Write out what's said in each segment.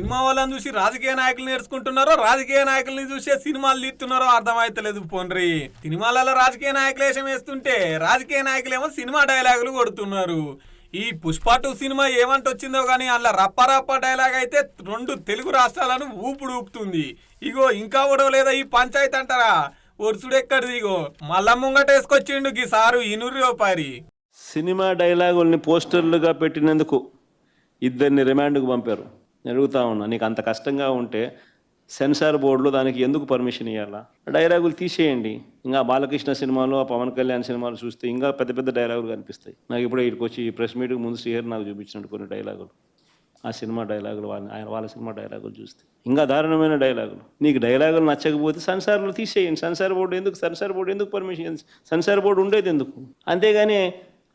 Cinema వాళ్ళని చూసి రాజకీయ నాయకులు నేర్చుకుంటున్నారో రాజకీయ నాయకుల్ని చూసే సినిమాలు తీస్తున్నారో అర్థమైతలేదు పోన్రి. సినిమాలలో రాజకీయ నాయకులు వేషం వేస్తుంటే రాజకీయ నాయకులేమో సినిమా డైలాగులు కొడుతున్నారు. ఈ పుష్ప 2 సినిమా ఏమంట వచ్చిందో కానీ అలా రప్ప డైలాగ్ అయితే 2 తెలుగు రాష్ట్రాలను ఊపుతుంది. ఇగో ఇంకా లేదా ఈ పంచాయతీ అంటారా ఒరుసుడెక్కడిది. ఇగో మళ్ళా ముంగట వేసుకొచ్చిండు గీ సారు ఇనుర్రో పారి. సినిమా డైలాగుల్ని పోస్టర్లుగా పెట్టినందుకు 2 రిమాండ్కు పంపారు. అడుగుతా ఉన్నా, నీకు అంత కష్టంగా ఉంటే సెన్సార్ బోర్డులో దానికి ఎందుకు పర్మిషన్ ఇవ్వాలా? డైలాగులు తీసేయండి. ఇంకా బాలకృష్ణ సినిమాలు, ఆ పవన్ కళ్యాణ్ సినిమాలు చూస్తే ఇంకా పెద్ద పెద్ద డైలాగులు కనిపిస్తాయి. నాకు ఇప్పుడే ఇక్కడికి వచ్చి ప్రెస్ మీట్కి ముందు శ్రీహరి నాకు చూపించినట్టు కొన్ని డైలాగులు, ఆ సినిమా డైలాగులు, వాళ్ళ సినిమా డైలాగులు చూస్తే ఇంకా దారుణమైన డైలాగులు. నీకు డైలాగులు నచ్చకపోతే సెన్సార్లు తీసేయండి. సెన్సార్ బోర్డు ఎందుకు పర్మిషన్? సెన్సార్ బోర్డు ఉండేది ఎందుకు? అంతేగాని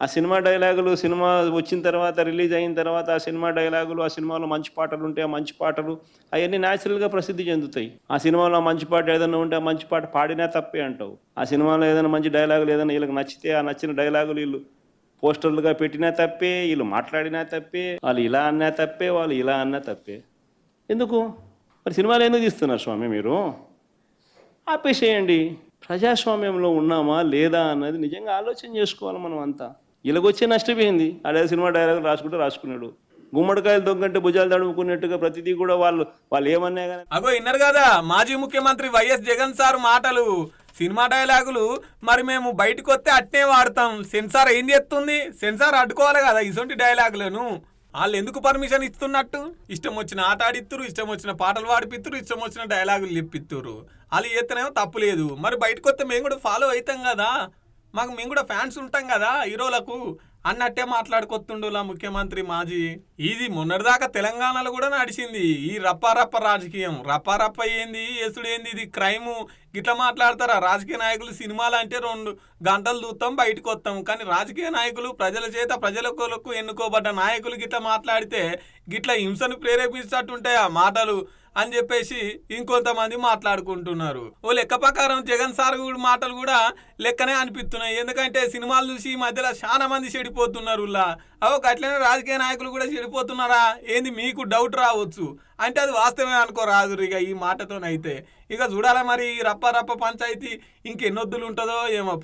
ఆ సినిమా డైలాగులు సినిమా వచ్చిన తర్వాత, రిలీజ్ అయిన తర్వాత ఆ సినిమా డైలాగులు, ఆ సినిమాలో మంచి పాటలు ఉంటే ఆ మంచి పాటలు అవన్నీ న్యాచురల్గా ప్రసిద్ధి చెందుతాయి. ఆ సినిమాలో మంచి పాట ఏదైనా ఉంటే ఆ మంచి పాట పాడినా తప్పే అంటావు. ఆ సినిమాలో ఏదైనా మంచి డైలాగులు ఏదైనా వీళ్ళకి నచ్చితే ఆ నచ్చిన డైలాగులు వీళ్ళు పోస్టర్లుగా పెట్టినా తప్పే, వీళ్ళు మాట్లాడినా తప్పే, వాళ్ళు ఇలా అన్నా తప్పే, వాళ్ళు ఇలా అన్నా తప్పే. ఎందుకు మరి సినిమాలు ఎందుకు తీస్తున్నారు స్వామి? మీరు ఆపేసేయండి. ప్రజాస్వామ్యంలో ఉన్నామా లేదా అన్నది నిజంగా ఆలోచన చేసుకోవాలి మనం అంతా. ఇలాగొచ్చే నష్టపోయింది. అదే సినిమా డైలాగులు రాసుకున్నాడు. గుమ్మడికాయలు దొంగంటే భుజాలు తడుముకున్నట్టుగా ప్రతిదీ కూడా వాళ్ళు ఏమన్నా కానీ. అగో విన్నారు కదా మాజీ ముఖ్యమంత్రి వైఎస్ జగన్ సార్ మాటలు. సినిమా డైలాగులు మరి మేము బయటకు వస్తే అట్నే వాడతాం, సెన్సార్ ఏం చేస్తుంది? సెన్సార్ అడ్డుకోవాలి కదా ఇటువంటి డైలాగులను. వాళ్ళు ఎందుకు పర్మిషన్ ఇస్తున్నట్టు? ఇష్టం వచ్చిన ఆట ఆడిత్తురు, ఇష్టం వచ్చిన పాటలు పాడిపిత్తురు, ఇష్టం వచ్చిన డైలాగులు చెప్పిత్తురు. వాళ్ళు చేస్తేనేమో తప్పు లేదు. మరి బయటకు వస్తే మేము కూడా ఫాలో అవుతాం కదా, మేము కూడా ఫ్యాన్స్ ఉంటాం కదా హీరోలకు అన్నట్టే మాట్లాడుకొస్తుండులా ముఖ్యమంత్రి మాజీ. ఇది మొన్నటిదాకా తెలంగాణలో కూడా నడిచింది ఈ రప్ప రాజకీయం. రప్ప ఏంది, ఎసుడేంది, ఇది క్రైము గిట్లా మాట్లాడతారా రాజకీయ నాయకులు? సినిమాలు అంటే 2 గంటలు చూస్తాం, బయటకు వస్తాం. కానీ రాజకీయ నాయకులు ప్రజల చేత ప్రజలకు ఎన్నుకోబడ్డ నాయకులు గిట్లా మాట్లాడితే గిట్లా హింసను ప్రేరేపించేటట్టుంటాయి ఆ మాటలు అని చెప్పేసి ఇంకొంతమంది మాట్లాడుకుంటున్నారు. ఓ లెక్క ప్రకారం జగన్ సార్ మాటలు కూడా లెక్కనే అనిపిస్తున్నాయి. ఎందుకంటే సినిమాలు చూసి ఈ మధ్యలో చాలా మంది చెడిపోతున్నారు. అట్లనే రాజకీయ నాయకులు కూడా చెడిపోతున్నారా ఏంది మీకు డౌట్ రావచ్చు. అంటే అది వాస్తవమే అనుకోరాదు ఇక ఈ మాటతోనైతే. ఇక చూడాలా మరి రప్ప పంచాయతీ ఇంకెన్నొద్దులు ఉంటుందో ఏమో.